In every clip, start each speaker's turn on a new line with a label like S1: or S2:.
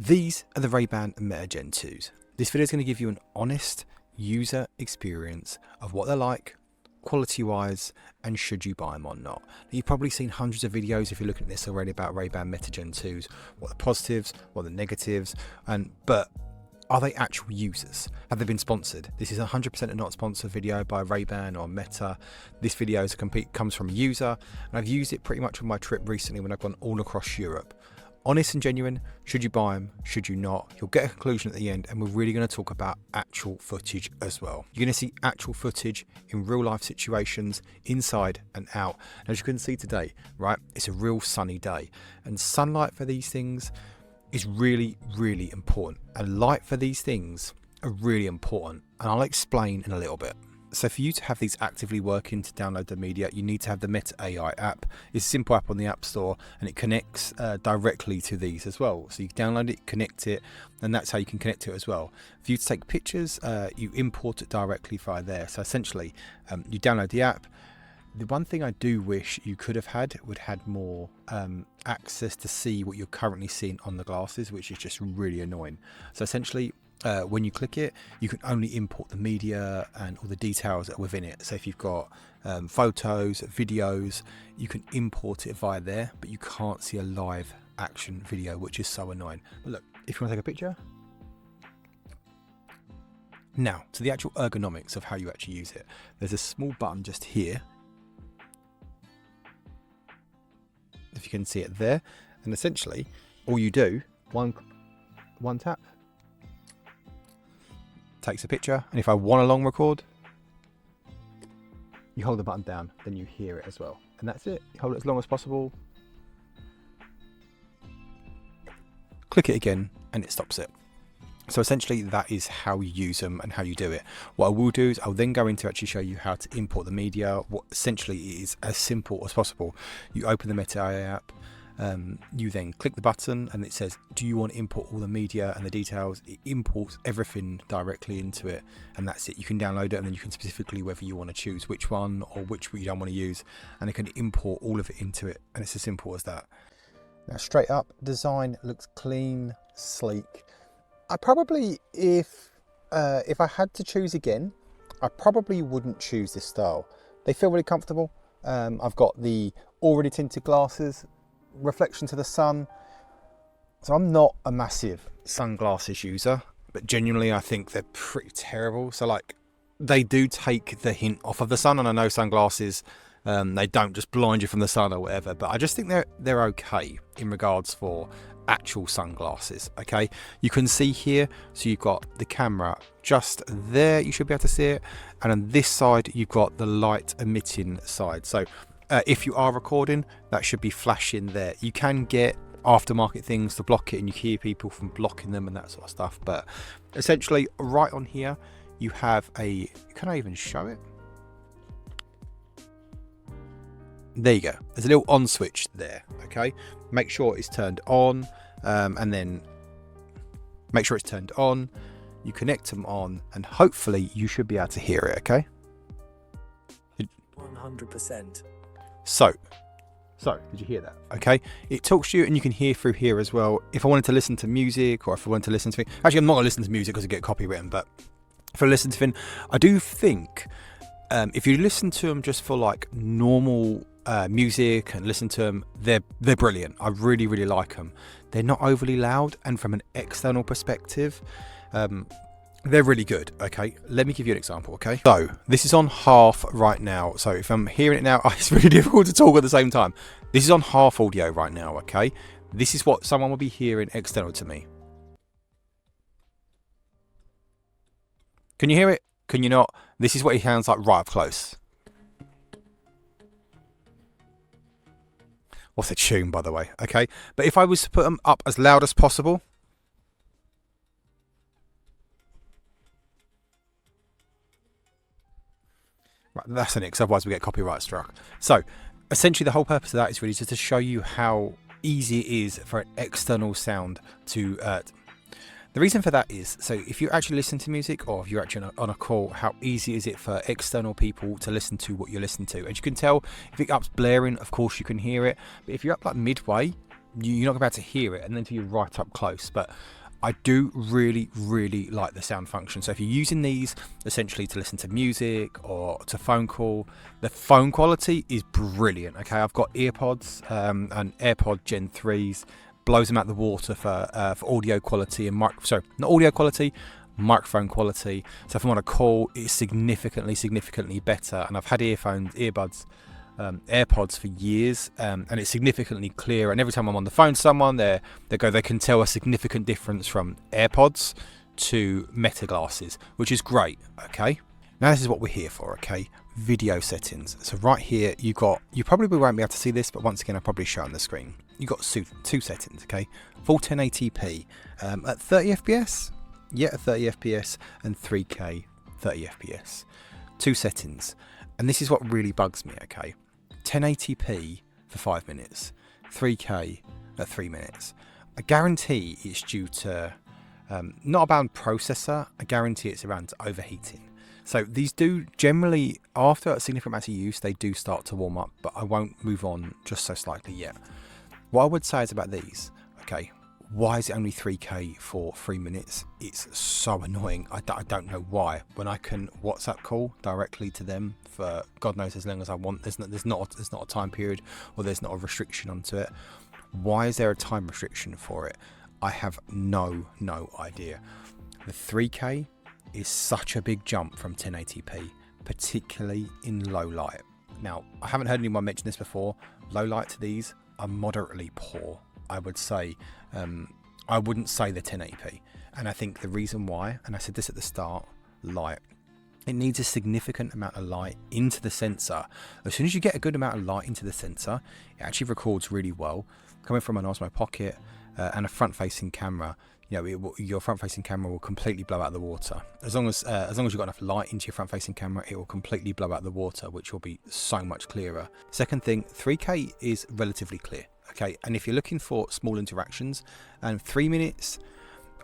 S1: These are the Ray-Ban Meta Gen 2s. This video is going to give you an honest user experience of what they're like, quality-wise, and should you buy them or not. You've probably seen hundreds of videos if you're looking at this already about Ray-Ban Meta Gen 2s, what the positives, what the negatives, but are they actual users? Have they been sponsored? This is 100% a not sponsored video by Ray-Ban or Meta. This video comes from a user, and I've used it pretty much on my trip recently when I've gone all across Europe. Honest and genuine, should you buy them, should you not? You'll get a conclusion at the end, and we're really going to talk about actual footage as well. You're going to see actual footage in real life situations, inside and out. And as you can see today, right, it's a real sunny day, and sunlight for these things is really, really important. And light for these things are really important, and I'll explain in a little bit. So for you to have these actively working to download the media, you need to have the Meta AI app. It's a simple app on the App Store, and it connects directly to these as well. So you can download it, connect it, and that's how you can connect to it as well. For you to take pictures, you import it directly via there. So essentially, you download the app. The one thing I do wish you could have had more access to see what you're currently seeing on the glasses, which is just really annoying. So essentially, when you click it, you can only import the media and all the details that are within it. So if you've got photos, videos, you can import it via there, but you can't see a live action video, which is so annoying. But look, if you want to take a picture. Now, to the actual ergonomics of how you actually use it. There's a small button just here, if you can see it there, and essentially all you do, one tap, takes a picture, and if I want a long record, you hold the button down, then you hear it as well, and that's it. You hold it as long as possible, click it again, and it stops it. So essentially that is how you use them and how you do it. What I will do is I'll then go in to actually show you how to import the media. What essentially is as simple as possible. You open the Meta AI app, you then click the button, and it says, do you want to import all the media and the details? It imports everything directly into it, and that's it. You can download it, and then you can specifically whether you want to choose which one or which you don't want to use, and it can import all of it into it, and it's as simple as that. Now straight up, design looks clean, sleek. I probably, if I had to choose again, I probably wouldn't choose this style. They feel really comfortable. I've got the already tinted glasses, reflection to the sun. So I'm not a massive sunglasses user, but genuinely I think they're pretty terrible. So like, they do take the hint off of the sun, and I know sunglasses, they don't just blind you from the sun or whatever, but I just think they're okay in regards for actual sunglasses. Okay, you can see here, so you've got the camera just there, you should be able to see it, and on this side you've got the light emitting side. So if you are recording, that should be flashing there. You can get aftermarket things to block it, and you hear people from blocking them and that sort of stuff, but essentially right on here you have can I even show it? There you go, there's a little on switch there. Okay, make sure it's turned on, and then make sure it's turned on, you connect them on, and hopefully you should be able to hear it. Okay,
S2: 100%.
S1: So did you hear that? Okay, it talks to you, and you can hear through here as well. If I wanted to listen to music, or if I wanted to listen to actually, I'm not gonna listen to music because I get copywritten, but if I listen to things, I do think if you listen to them just for like normal music and listen to them, they're brilliant. I really, really like them. They're not overly loud, and from an external perspective, they're really good. Okay, let me give you an example. Okay, so this is on half right now, so if I'm hearing it now, it's really difficult to talk at the same time. This is on half audio right now. Okay, this is what someone will be hearing external to me. Can you hear it? Can you not? This is what it sounds like right up close. What's a tune, by the way? Okay, but if I was to put them up as loud as possible, right, that's an X, otherwise we get copyright struck. So essentially the whole purpose of that is really just to show you how easy it is for an external sound to the reason for that is, so if you actually listen to music, or if you're actually on a call, how easy is it for external people to listen to what you're listening to? As you can tell, if it up's blaring, of course you can hear it, but if you're up like midway, you're not about to hear it and until you're right up close. But I do really like the sound function. So if you're using these essentially to listen to music or to phone call, the phone quality is brilliant. Okay, I've got earpods and AirPod Gen 3s, blows them out the water for audio quality and not audio quality, microphone quality. So if I'm on a call, it's significantly better. And I've had AirPods for years, and it's significantly clearer. And every time I'm on the phone to someone, they can tell a significant difference from AirPods to Meta glasses, which is great. Okay, now this is what we're here for. Okay, video settings. So right here, you probably won't be able to see this, but once again, I'll probably show on the screen. You got two settings. Okay, full 1080p at 30 fps. Yeah, at 30 fps, and 3K 30 fps. Two settings, and this is what really bugs me. Okay, 1080p for 5 minutes, 3K at 3 minutes. I guarantee it's due to not about processor. I guarantee it's around overheating. So these do generally, after a significant amount of use, they do start to warm up, but I won't move on just so slightly yet. What I would say is about these, okay, why is it only 3K for 3 minutes? It's so annoying. I don't know why. When I can WhatsApp call directly to them for God knows as long as I want, there's not a time period, or there's not a restriction onto it. Why is there a time restriction for it? I have no idea. The 3K is such a big jump from 1080p, particularly in low light. Now, I haven't heard anyone mention this before. Low light to these are moderately poor, I would say. I wouldn't say they're 1080p. And I think the reason why, and I said this at the start, light. It needs a significant amount of light into the sensor. As soon as you get a good amount of light into the sensor, it actually records really well. Coming from an Osmo Pocket and a front-facing camera, your front-facing camera will completely blow out the water. As long as you've got enough light into your front-facing camera, it will completely blow out the water, which will be so much clearer. Second thing, 3K is relatively clear. Okay, and if you're looking for small interactions, and 3 minutes,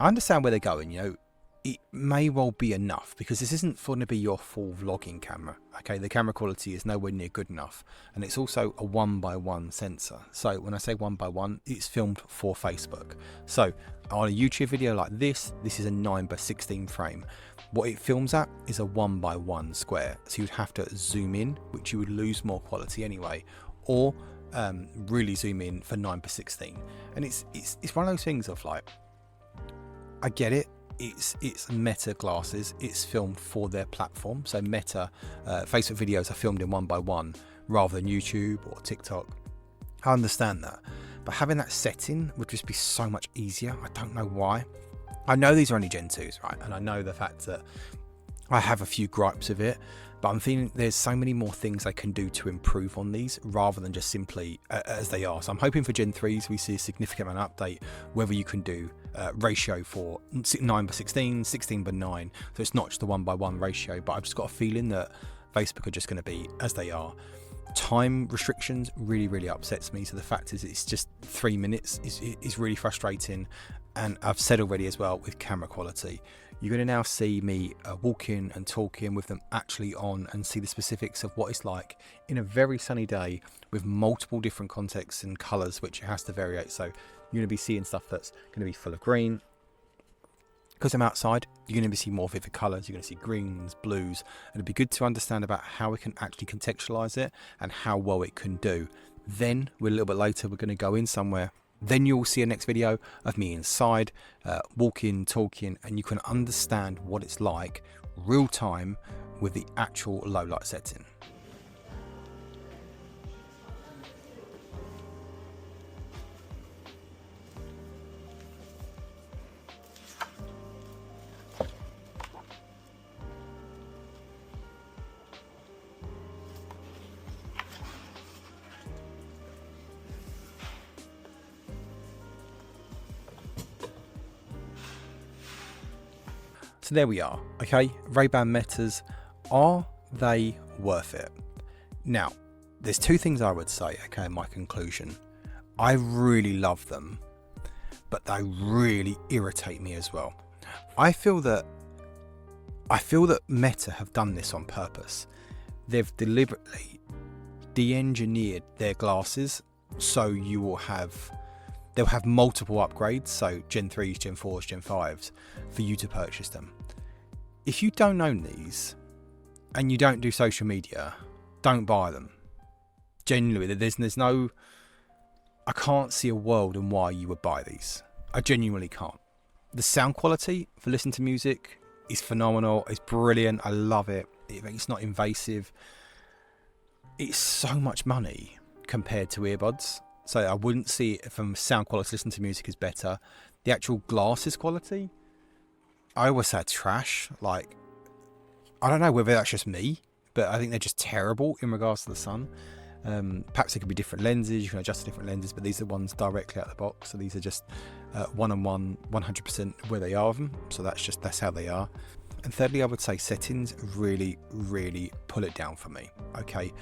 S1: I understand where they're going. It may well be enough, because this isn't going to be your full vlogging camera. Okay, the camera quality is nowhere near good enough, and it's also a 1x1 sensor. So when I say 1x1, it's filmed for Facebook. So on a YouTube video like this is a 9x16 frame. What it films at is a 1x1 square. So you'd have to zoom in, which you would lose more quality anyway, or really zoom in for 9x16. And it's one of those things of like, I get it. It's Meta glasses. It's filmed for their platform. So Meta Facebook videos are filmed in 1x1 rather than YouTube or TikTok. I understand that, but having that setting would just be so much easier. I don't know why. I know these are only Gen 2s, right? And I know the fact that I have a few gripes of it, but I'm feeling there's so many more things I can do to improve on these rather than just simply as they are. So I'm hoping for Gen 3s we see a significant amount of update, whether you can do ratio for 9x16, 16x9. So it's not just the 1x1 ratio, but I've just got a feeling that Facebook are just going to be as they are. Time restrictions really upsets me. So the fact is it's just 3 minutes is really frustrating. And I've said already as well with camera quality, you're going to now see me walking and talking with them actually on and see the specifics of what it's like in a very sunny day with multiple different contexts and colours which it has to variate. So you're going to be seeing stuff that's going to be full of green. Because I'm outside, you're going to be seeing more vivid colours. You're going to see greens, blues, and it'd be good to understand about how we can actually contextualise it and how well it can do. Then, a little bit later, we're going to go in somewhere. Then you'll see a next video of me inside, walking, talking, and you can understand what it's like real time with the actual low light setting. So there we are. Okay, Ray-Ban Metas, are they worth it? Now, there's two things I would say, okay, in my conclusion. I really love them, but they really irritate me as well. I feel that Meta have done this on purpose. They've deliberately de-engineered their glasses so you will have they'll have multiple upgrades, so Gen 3s, Gen 4s, Gen 5s, for you to purchase them. If you don't own these and you don't do social media, don't buy them. Genuinely, there's no, I can't see a world in why you would buy these. I genuinely can't. The sound quality for listening to music is phenomenal. It's brilliant. I love it. It's not invasive. It's so much money compared to earbuds. So I wouldn't see it from sound quality. Listen to music is better. The actual glasses quality, I always say trash. Like, I don't know whether that's just me, but I think they're just terrible in regards to the sun. Perhaps it could be different lenses. You can adjust the different lenses, but these are ones directly out of the box. So these are just one-on-one, 100% where they are of them. So that's how they are. And thirdly, I would say settings really, really pull it down for me. Okay,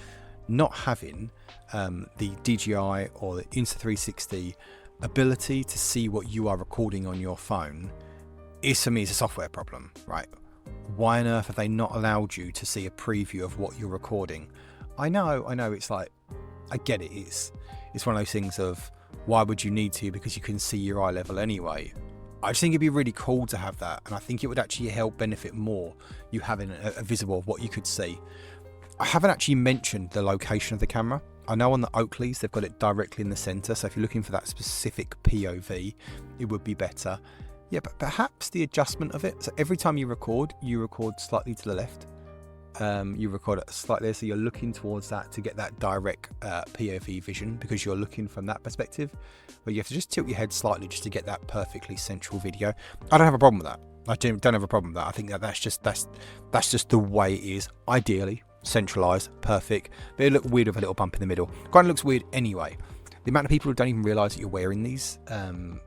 S1: not having the DJI or the Insta360 ability to see what you are recording on your phone is, for me, is a software problem, right? Why on earth have they not allowed you to see a preview of what you're recording? I know, it's like, I get it, it's one of those things of, why would you need to, because you can see your eye level anyway. I just think it'd be really cool to have that, and I think it would actually help benefit more, you having a visual of what you could see. I haven't actually mentioned the location of the camera. I know on the Oakleys they've got it directly in the centre, so if you're looking for that specific POV, it would be better. Yeah, but perhaps the adjustment of it, so every time you record slightly to the left. You record it slightly, so you're looking towards that to get that direct POV vision, because you're looking from that perspective, where you have to just tilt your head slightly just to get that perfectly central video. I don't have a problem with that. I don't have a problem with that. I think that's just the way it is. Ideally centralized, perfect, but it looked weird with a little bump in the middle. Kind of looks weird anyway. The amount of people who don't even realize that you're wearing these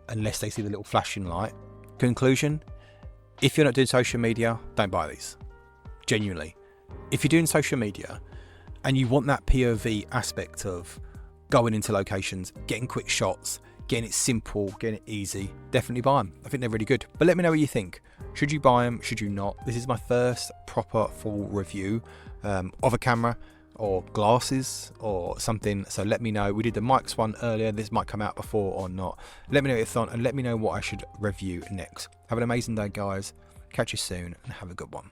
S1: unless they see the little flashing light. Conclusion: if you're not doing social media, don't buy these. Genuinely. If you're doing social media and you want that POV aspect of going into locations, getting quick shots, getting it simple, getting it easy, definitely buy them. I think they're really good. But let me know what you think. Should you buy them? Should you not? This is my first proper full review of a camera or glasses or something. So let me know. We did the mics one earlier. This might come out before or not. Let me know your thought and let me know what I should review next. Have an amazing day, guys. Catch you soon and have a good one.